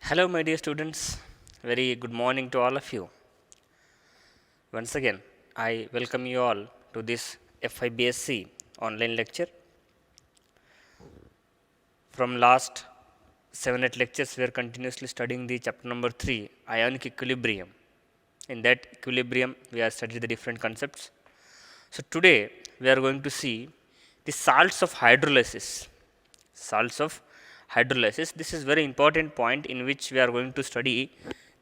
Hello, my dear students. Very good morning to all of you. Once again, I welcome you all to this FIBSc online lecture. From last 7-8 lectures, we are continuously studying the chapter number 3, ionic equilibrium. In that equilibrium, we have studied the different concepts. So today, we are going to see the salts of hydrolysis. Salts of hydrolysis. This is very important point in which we are going to study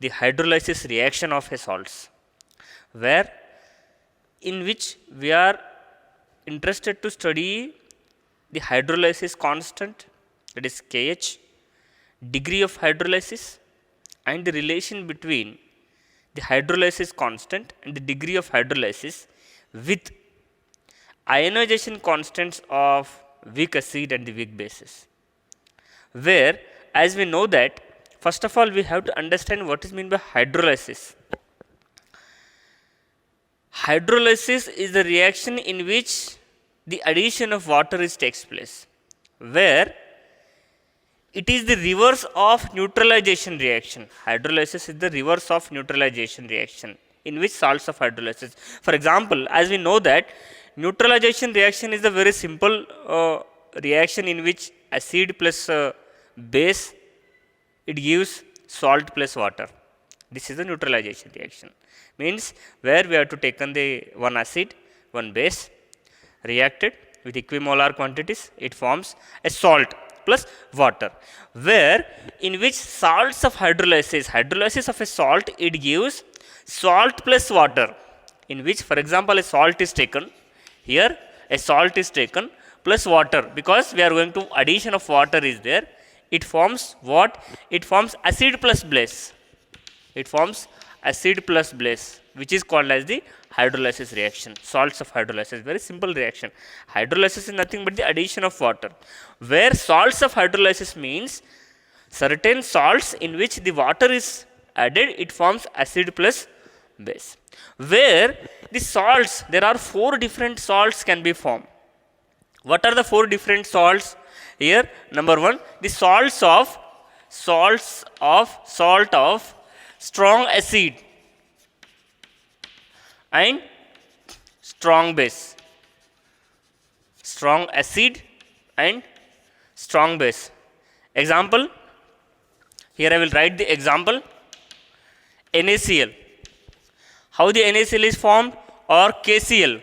the hydrolysis reaction of a salts, where in which we are interested to study the hydrolysis constant, that is Kh, degree of hydrolysis, and the relation between the hydrolysis constant and the degree of hydrolysis with ionization constants of weak acid and the weak bases. Where, as we know that, first of all, we have to understand what is meant by hydrolysis. Hydrolysis is the reaction in which the addition of water takes place, where it is the reverse of neutralization reaction. Hydrolysis is the reverse of neutralization reaction in which salts of hydrolysis. For example, as we know that neutralization reaction is a very simple reaction in which acid plus base, it gives salt plus water. This is the neutralization reaction. Means where we have to taken the one acid, one base, reacted with equimolar quantities, it forms a salt plus water. Where in which salts of hydrolysis of a salt, it gives salt plus water. In which, for example, a salt is taken, here a salt is taken plus water, because we are going to addition of water is there. It forms what? It forms acid plus base. It forms acid plus base, which is called as the hydrolysis reaction. Salts of hydrolysis, very simple reaction. Hydrolysis is nothing but the addition of water. Where salts of hydrolysis means certain salts in which the water is added, it forms acid plus base. Where the salts, there are 4 different salts can be formed. What are the 4 different salts? Here, number 1, the salts of strong acid and strong base. Strong acid and strong base. Example, here I will write the example, NaCl. How the NaCl is formed, or KCl.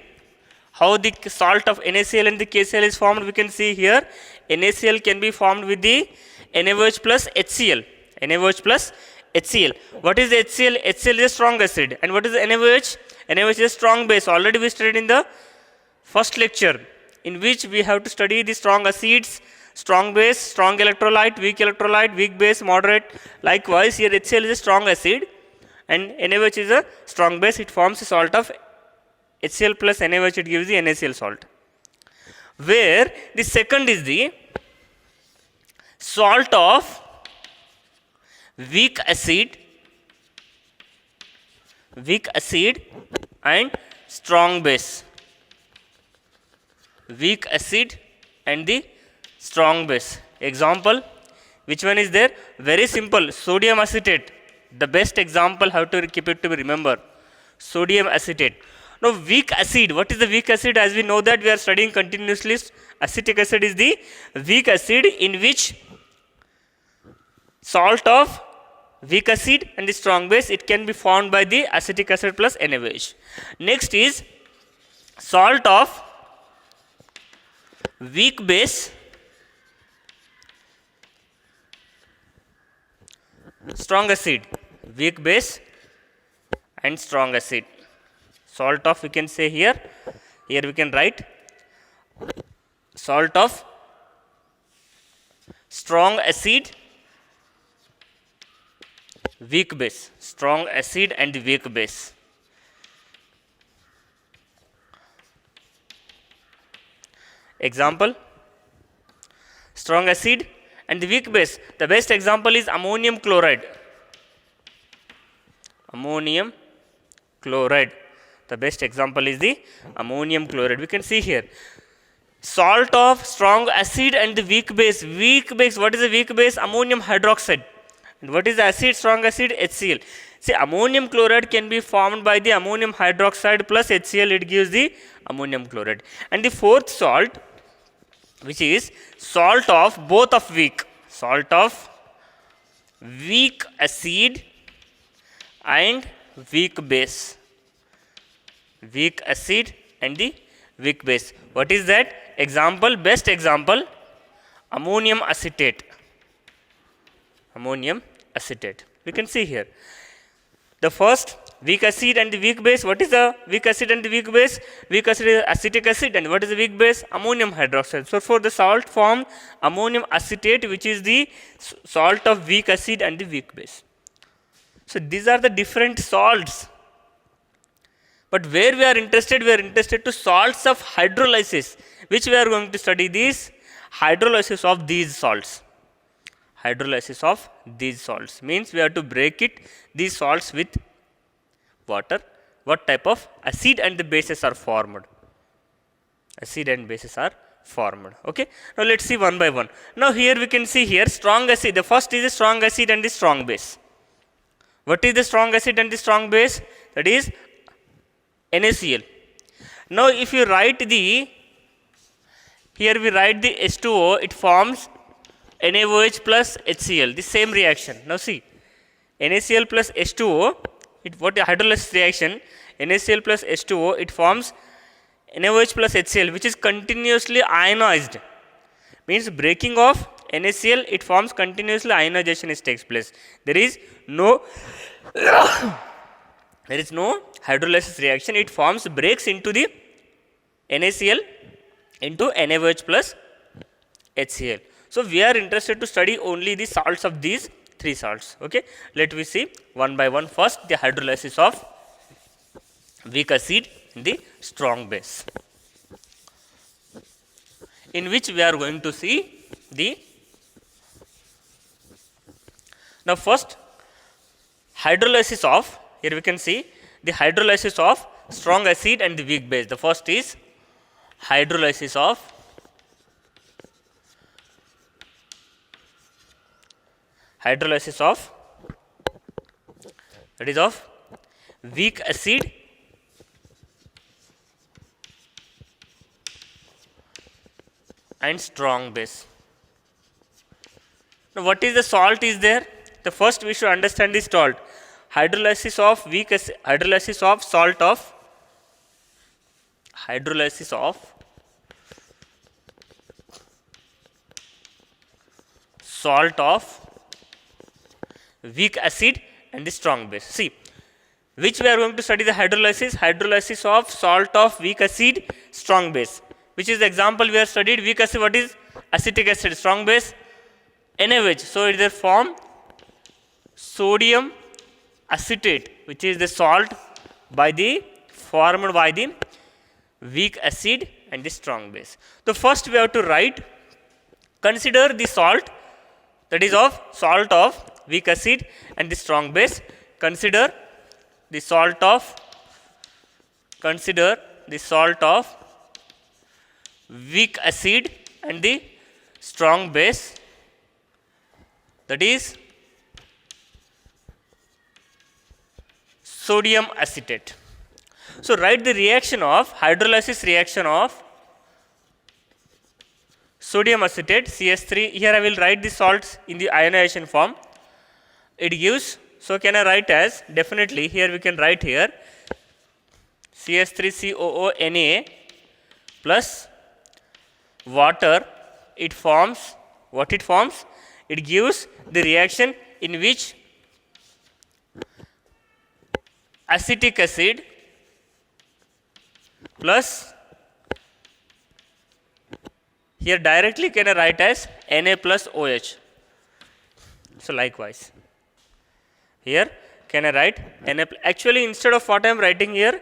How the salt of NaCl and the KCl is formed, we can see here. NaCl can be formed with the NaOH plus HCl. NaOH plus HCl. What is the HCl? HCl is a strong acid. And what is the NaOH? NaOH is a strong base. Already we studied in the first lecture, in which we have to study the strong acids, strong base, strong electrolyte, weak base, moderate. Likewise, here HCl is a strong acid and NaOH is a strong base. It forms a salt of HCl plus NaOH, it gives the NaCl salt. Where the second is the salt of weak acid and strong base. Weak acid and the strong base. Example, which one is there? Very simple, sodium acetate. The best example, how to keep it to remember, sodium acetate. Now, weak acid, what is the weak acid? As we know that we are studying continuously, acetic acid is the weak acid in which salt of weak acid and the strong base, it can be formed by the acetic acid plus NaOH. Next is salt of weak base, strong acid, weak base and strong acid. Salt of, we can say here we can write salt of strong acid, weak base, strong acid and weak base. Example, strong acid and the weak base. The best example is ammonium chloride. Ammonium chloride. The best example is the ammonium chloride. We can see here salt of strong acid and the weak base. Weak base, what is the weak base? Ammonium hydroxide. And what is the acid, strong acid? HCl. See, ammonium chloride can be formed by the ammonium hydroxide plus HCl, it gives the ammonium chloride. And the fourth salt, which is salt of both of weak, salt of weak acid and weak base. Weak acid and the weak base. What is that? Example, best example, ammonium acetate. Ammonium acetate. We can see here. The first, weak acid and the weak base. What is the weak acid and the weak base? Weak acid is acetic acid, and what is the weak base? Ammonium hydroxide. So for the salt formed ammonium acetate, which is the salt of weak acid and the weak base. So these are the different salts. But where we are interested to salts of hydrolysis, which we are going to study these hydrolysis of these salts. Hydrolysis of these salts means we have to break these salts with water. What type of acid and the bases are formed? Acid and bases are formed. Okay. Now let's see one by one. Now here we can see here strong acid. The first is the strong acid and the strong base. What is the strong acid and the strong base? That is NaCl. Now if you write here we write the H2O, it forms NaOH plus HCl, the same reaction. Now see, NaCl plus H2O, what hydrolysis reaction, NaCl plus H2O, it forms NaOH plus HCl, which is continuously ionized. Means breaking of NaCl, it forms continuously ionization takes place. There is no hydrolysis reaction. It forms, breaks into the NaCl into NaOH plus HCl. So we are interested to study only the salts of these three salts. Okay. Let me see one by one. First, the hydrolysis of weak acid in the strong base, in which we are going to see the. Now first, hydrolysis of, here we can see the hydrolysis of strong acid and the weak base. The first is hydrolysis of that is of weak acid and strong base. Now what is the salt is there? The first we should understand the salt. Hydrolysis of weak acid, hydrolysis of salt of weak acid and the strong base. See, which we are going to study the hydrolysis of salt of weak acid, strong base. Which is the example we have studied. Weak acid, what is? Acetic acid. Strong base, NaOH. So it is form sodium acetate, which is the salt formed by the weak acid and the strong base. So first we have to write, consider the salt, that is of salt of weak acid and the strong base. Consider the salt of weak acid and the strong base, that is sodium acetate. So write the reaction of hydrolysis reaction of sodium acetate CS3. Here I will write the salts in the ionization form. It gives, so can I write as, definitely here we can write here CS3COO plus water. It forms, what it forms? It gives the reaction in which acetic acid plus, here directly can I write as Na plus OH. So likewise, here can I write Na, actually instead of what I am writing here,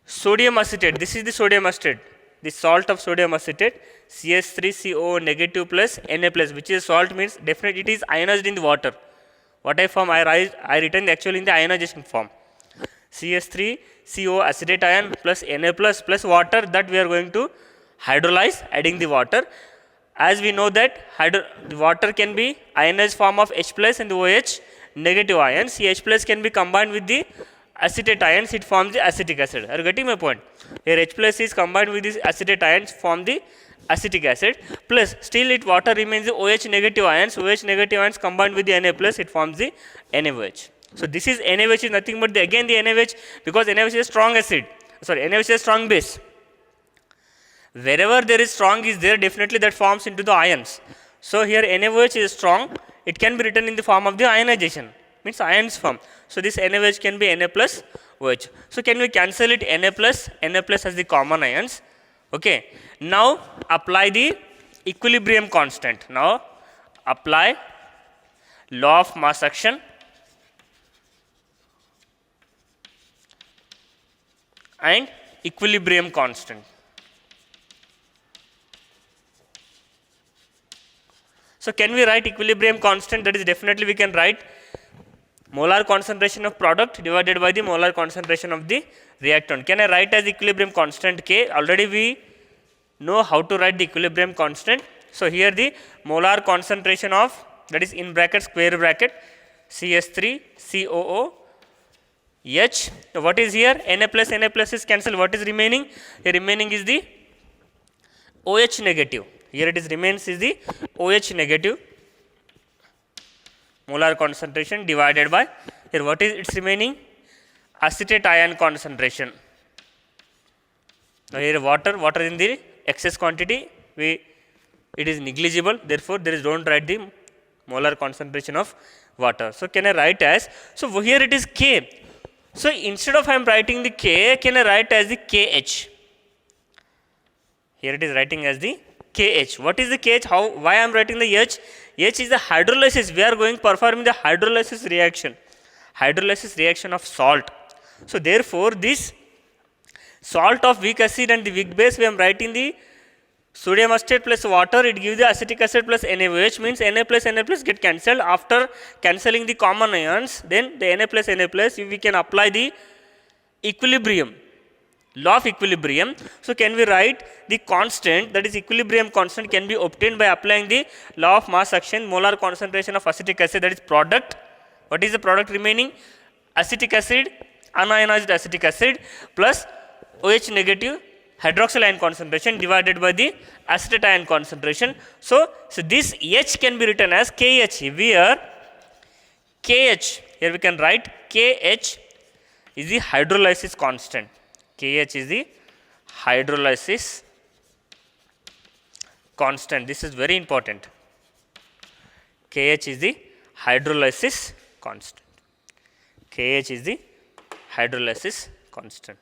sodium acetate, this is the sodium acetate, the salt of sodium acetate, CS3CO negative plus Na plus, which is salt, means definitely it is ionized in the water. What I form, I written actually in the ionization form. CS3CO acetate ion plus Na plus water, that we are going to hydrolyze, adding the water. as we know that the water can be ionized form of H plus and the OH negative ions. H plus can be combined with the acetate ions, it forms the acetic acid. Are you getting my point? Here H plus is combined with these acetate ions, form the acetic acid, plus still it water remains the OH negative ions. OH negative ions combined with the Na plus, it forms the NaOH. So this is NaOH is nothing but again the NaOH, because NaOH is a strong acid. Sorry, NaOH is a strong base. Wherever there is strong is there, definitely that forms into the ions. So here NaOH is strong, it can be written in the form of the ionization, means ions form. So this NaOH can be Na plus OH. So can we cancel it? Na plus as the common ions. Okay. Now apply the equilibrium constant. Now apply law of mass action and equilibrium constant. So can we write equilibrium constant? That is definitely we can write molar concentration of product divided by the molar concentration of the reactant. Can I write as equilibrium constant K? Already we know how to write the equilibrium constant. So here the molar concentration of, that is in bracket square bracket, CS3 COO H. So what is here? Na plus is cancelled. What is remaining? Here remaining is the OH negative. Here it is remains is the OH negative molar concentration divided by, here what is its remaining? Acetate ion concentration. Now here water in the excess quantity, it is negligible, therefore there is don't write the molar concentration of water. So can I write as, so here it is K. So instead of I am writing the K, can I write as the KH? Here it is writing as the KH. What is the KH? Why I am writing the H? H is the hydrolysis. We are going performing the hydrolysis reaction of salt. So therefore this salt of weak acid and the weak base, we are writing the sodium acetate plus water, it gives the acetic acid plus NaOH, means Na plus get cancelled. After cancelling the common ions, then the Na plus we can apply the equilibrium, law of equilibrium. So can we write the constant, that is equilibrium constant, can be obtained by applying the law of mass action, molar concentration of acetic acid, that is product. What is the product remaining? Acetic acid, unionized acetic acid plus OH negative hydroxyl ion concentration divided by the acetate ion concentration. So this H can be written as KH. Here KH, here we can write KH is the hydrolysis constant. KH is the hydrolysis constant. This is very important. KH is the hydrolysis constant. KH is the hydrolysis constant.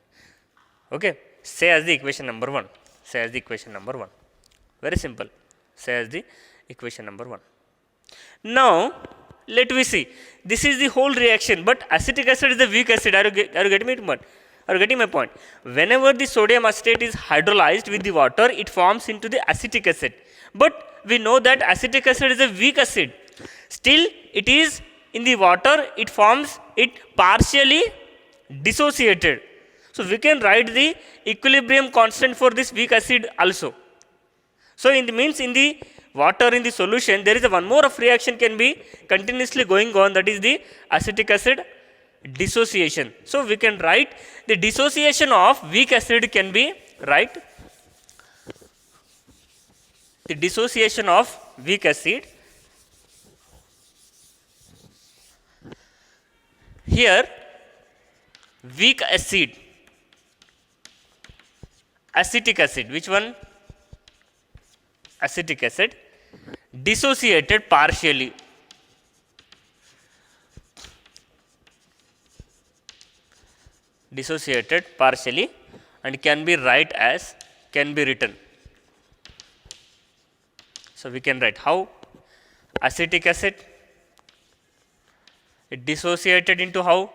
Okay. Say as the equation number 1. Say as the equation number 1. Very simple. Say as the equation number 1. Now let me see. This is the whole reaction, but acetic acid is the weak acid. Are you getting me? Are you getting my point? Whenever the sodium acetate is hydrolyzed with the water, it forms into the acetic acid. But we know that acetic acid is a weak acid. Still, it is in the water, it forms it partially dissociated. So we can write the equilibrium constant for this weak acid also. So in the means in the water, in the solution, there is a one more of reaction can be continuously going on, that is the acetic acid dissociation. So we can write the dissociation of weak acid can be write the dissociation of weak acid. Here weak acid, acetic acid, which one? Acetic acid dissociated partially. Dissociated partially and can be written. So we can write how? Acetic acid, it dissociated into how?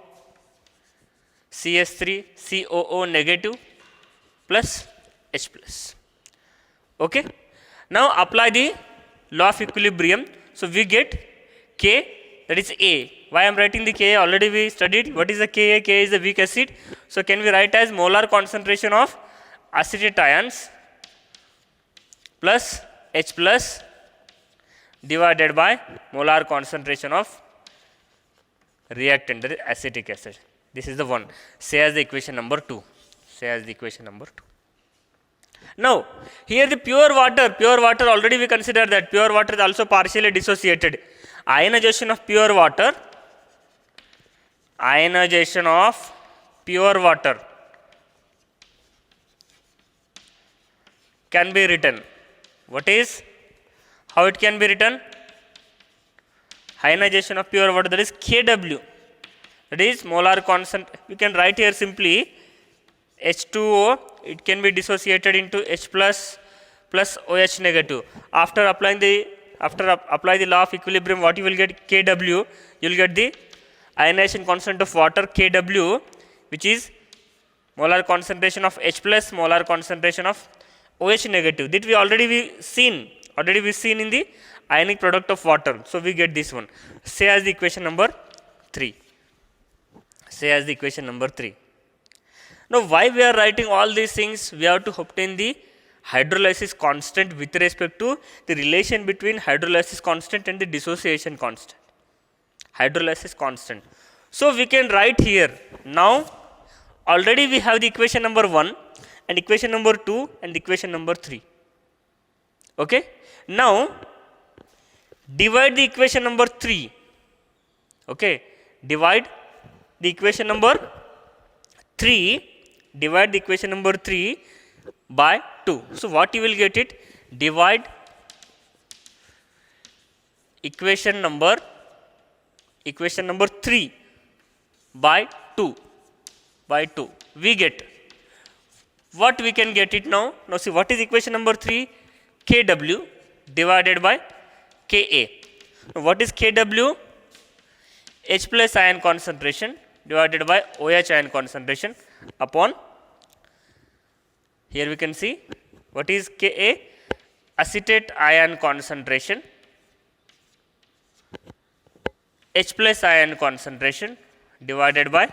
CS3 COO negative plus H plus. Okay. Now apply the law of equilibrium. So we get K, that is A. Why I am writing the K? Already we studied. What is the Ka? K is the weak acid. So can we write as molar concentration of acetate ions plus H plus divided by molar concentration of reactant, that is acetic acid. This is the one. Say as the equation number 2. Say as the equation number 2. Now, here the pure water already we consider that pure water is also partially dissociated. Ionization of pure water can be written. What is? How it can be written? Ionization of pure water, that is Kw. That is molar constant. You can write here simply H2O. It can be dissociated into H plus OH negative. After apply the law of equilibrium, what you will get? Kw. You will get the ionization constant of water Kw, which is molar concentration of H plus, molar concentration of OH negative. That we already seen in the ionic product of water. So we get this one. Say as the equation number 3. Say as the equation number 3. Now, why we are writing all these things? We have to obtain the hydrolysis constant with respect to the relation between hydrolysis constant and the dissociation constant. Hydrolysis constant. So we can write here. Now, already we have the equation number 1 and equation number 2 and equation number 3. Okay. Now, divide the equation number 3. Okay. Divide the equation number 3. Divide the equation number 3 by 2. So, what you will get it? Divide equation number 3 by 2. We get. What we can get it now? Now see, what is equation number 3? Kw divided by Ka. Now, what is Kw? H plus ion concentration divided by OH ion concentration upon, here we can see what is Ka, acetate ion concentration, H plus ion concentration divided by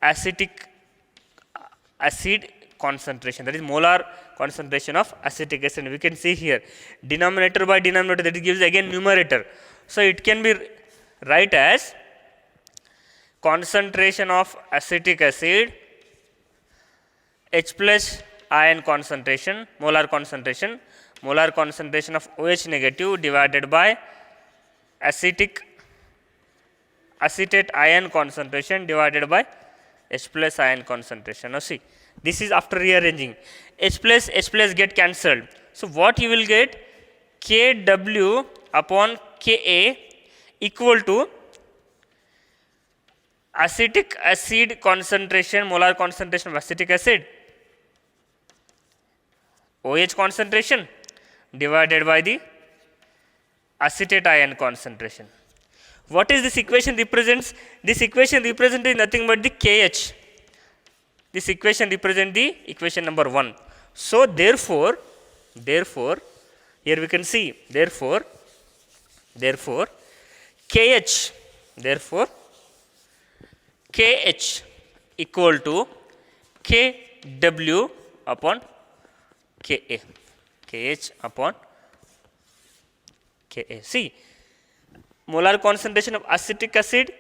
acetic acid concentration, that is molar concentration of acetic acid. We can see here denominator by denominator, that gives again numerator. So it can be write as concentration of acetic acid, H plus ion concentration, molar concentration of OH negative divided by acetate ion concentration divided by H plus ion concentration. Now see, this is after rearranging. H plus get cancelled. So what you will get? Kw upon Ka equal to acetic acid concentration, molar concentration of acetic acid, OH concentration divided by the acetate ion concentration. What is this equation represents? This equation represents nothing but the Kh. This equation represents the equation number 1. So therefore, here we can see, therefore, Kh equal to Kw upon Ka. Kh upon Ka. See, molar concentration of acetic acid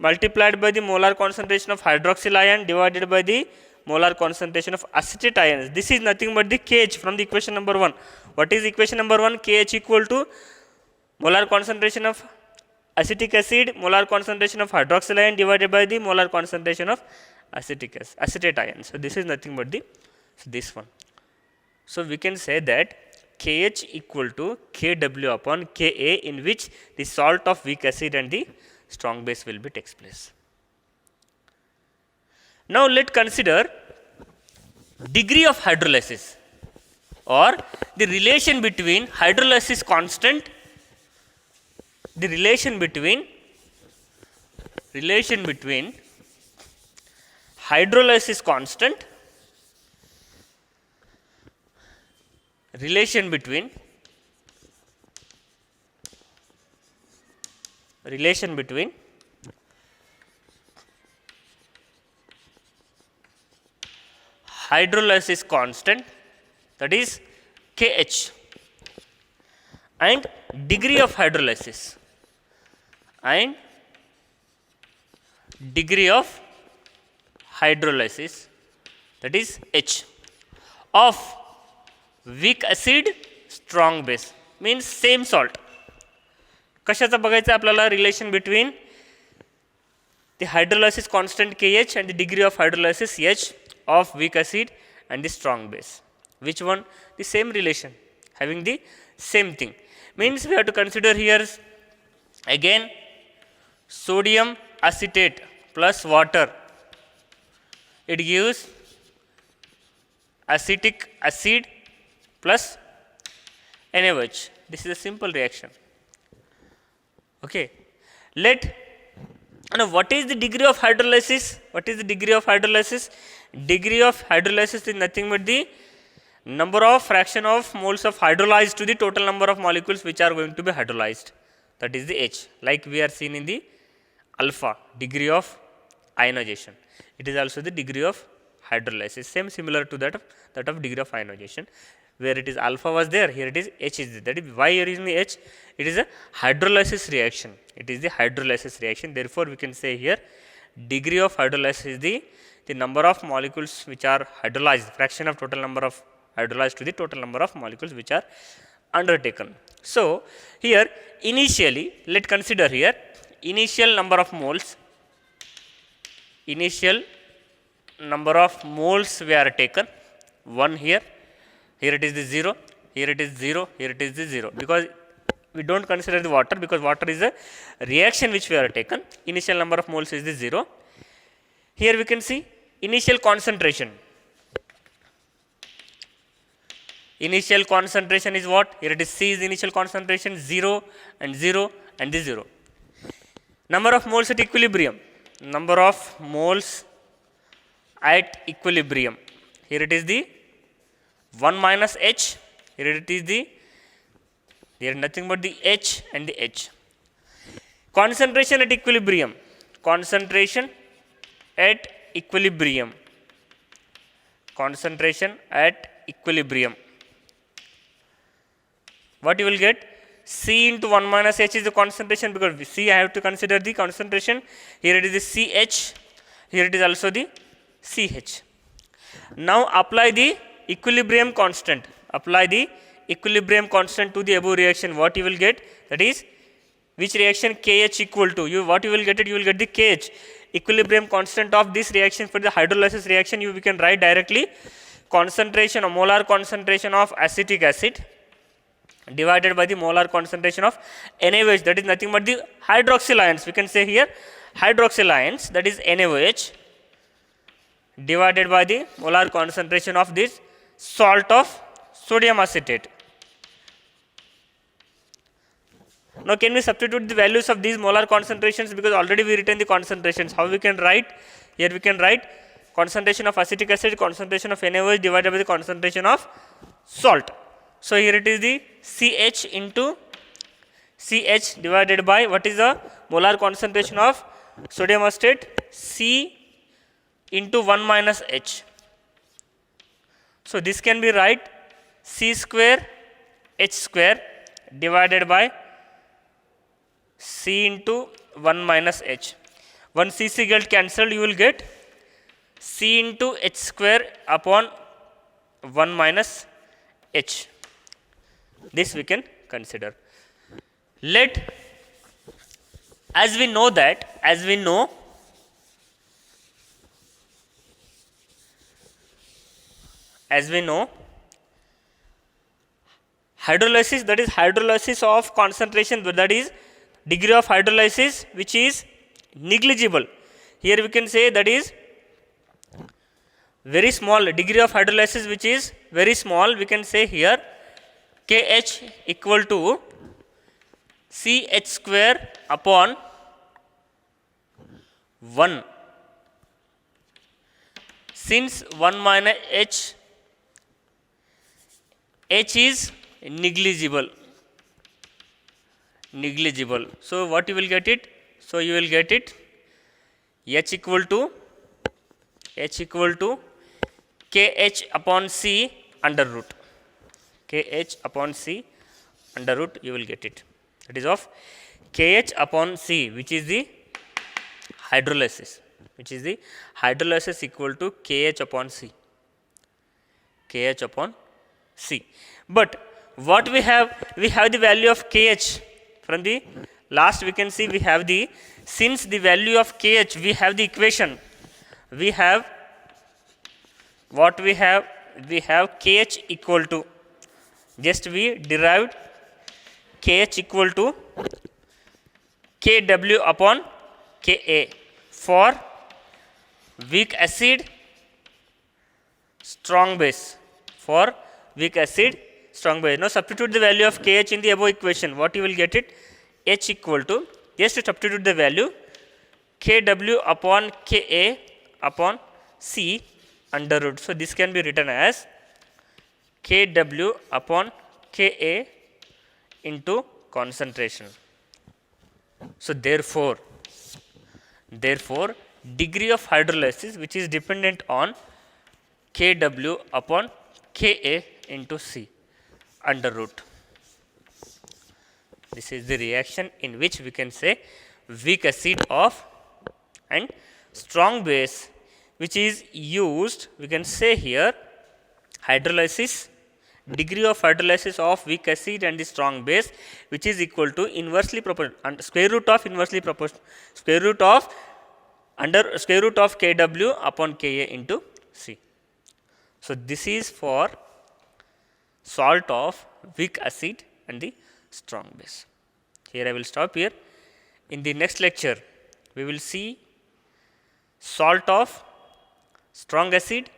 multiplied by the molar concentration of hydroxyl ion divided by the molar concentration of acetate ions. This is nothing but the Kh from the equation number 1. What is equation number 1? Kh equal to molar concentration of acetic acid, molar concentration of hydroxyl ion divided by the molar concentration of acetate ion. So this is nothing but this one. So we can say that Kh equal to Kw upon Ka, in which the salt of weak acid and the strong base will be takes place. Now let consider degree of hydrolysis, or the relation between hydrolysis constant, the relation between hydrolysis constant, relation between hydrolysis constant, that is Kh, and degree of hydrolysis and degree of hydrolysis, that is H, of weak acid strong base, means same salt. कशाचं बघायचं आपल्याला relation between the hydrolysis constant KH and the degree of hydrolysis H of weak acid and the strong base. Which one? The same relation, having the same thing. Means we have to consider here again sodium acetate plus water. It gives acetic acid plus NaOH. This is a simple reaction. Okay. Now, what is the degree of hydrolysis? What is the degree of hydrolysis? Degree of hydrolysis is nothing but the number of fraction of moles of hydrolyzed to the total number of molecules which are going to be hydrolyzed. That is the H, like we are seeing in the alpha, degree of ionization. It is also the degree of hydrolysis, same similar to that of degree of ionization. Where it is alpha was there, here it is H is there. That is why here is the H. It is a hydrolysis reaction. It is the hydrolysis reaction. Therefore, we can say here degree of hydrolysis is the number of molecules which are hydrolyzed, fraction of total number of hydrolyzed to the total number of molecules which are undertaken. So, here initially let consider here initial number of moles. Initial number of moles we are taken 1 here. Here it is the 0, here it is 0, here it is the 0, because we don't consider the water, because water is a reaction which we are taken. Initial number of moles is the 0. Here we can see initial concentration. Initial concentration is what? Here it is C is the initial concentration, 0 and 0 and the 0. Number of moles at equilibrium. Number of moles at equilibrium. Here it is the 1 minus H, here it is there is nothing but the H and the H. Concentration at equilibrium, concentration at equilibrium, concentration at equilibrium. What you will get? C into 1 minus H is the concentration, because C I have to consider the concentration. Here it is the CH, here it is also the CH. Now apply the equilibrium constant. Apply the equilibrium constant to the above reaction. What you will get? That is which reaction? KH equal to what you will get it? You will get the KH, equilibrium constant of this reaction. For the hydrolysis reaction, we can write directly concentration or molar concentration of acetic acid divided by the molar concentration of NaOH. That is nothing but the hydroxyl ions. We can say here hydroxyl ions, that is NaOH, divided by the molar concentration of this salt of sodium acetate. Now, can we substitute the values of these molar concentrations, because already we written the concentrations. How we can write? Here we can write concentration of acetic acid, concentration of NaOH divided by the concentration of salt. So, here it is the CH into CH divided by what is the molar concentration of sodium acetate? C into 1 minus H. So, this can be write C square H square divided by C into 1 minus H. One CC get cancelled, you will get C into H square upon 1 minus H. This we can consider. As we know hydrolysis, that is hydrolysis of concentration, that is degree of hydrolysis which is negligible. Here we can say that is very small, degree of hydrolysis which is very small. We can say here KH equal to CH square upon 1. Since 1 minus H is negligible. So, what you will get it? So, you will get it H equal to KH upon C under root. KH upon C under root you will get it. That is of Kh upon C, which is the hydrolysis, equal to Kh upon C. Kh upon C. But what we have the value of Kh from the last. We can see we have the, since the value of Kh, we have the equation. We have what we have Kh equal to, just we derived Kh equal to Kw upon Ka for weak acid, strong base. For weak acid, strong base. Now substitute the value of Kh in the above equation. What you will get it? H equal to, just to substitute the value, Kw upon Ka upon C under root. So this can be written as Kw upon Ka into concentration. So therefore degree of hydrolysis, which is dependent on Kw upon Ka into C under root. This is the reaction in which we can say weak acid of and strong base, which is used. We can say here hydrolysis, degree of hydrolysis of weak acid and the strong base, which is equal to inversely proportional and square root of inversely proportional, square root of Kw upon Ka into C. So this is for salt of weak acid and the strong base. Here I will stop here. In the next lecture, we will see salt of strong acid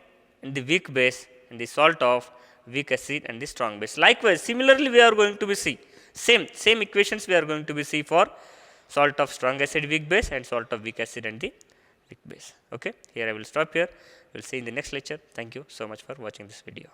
and the weak base, and the salt of weak acid and the strong base. Likewise, similarly, we are going to be see same equations we are going to be see for salt of strong acid weak base and salt of weak acid and the weak base. Okay, here I will stop here. We will see in the next lecture. Thank you so much for watching this video.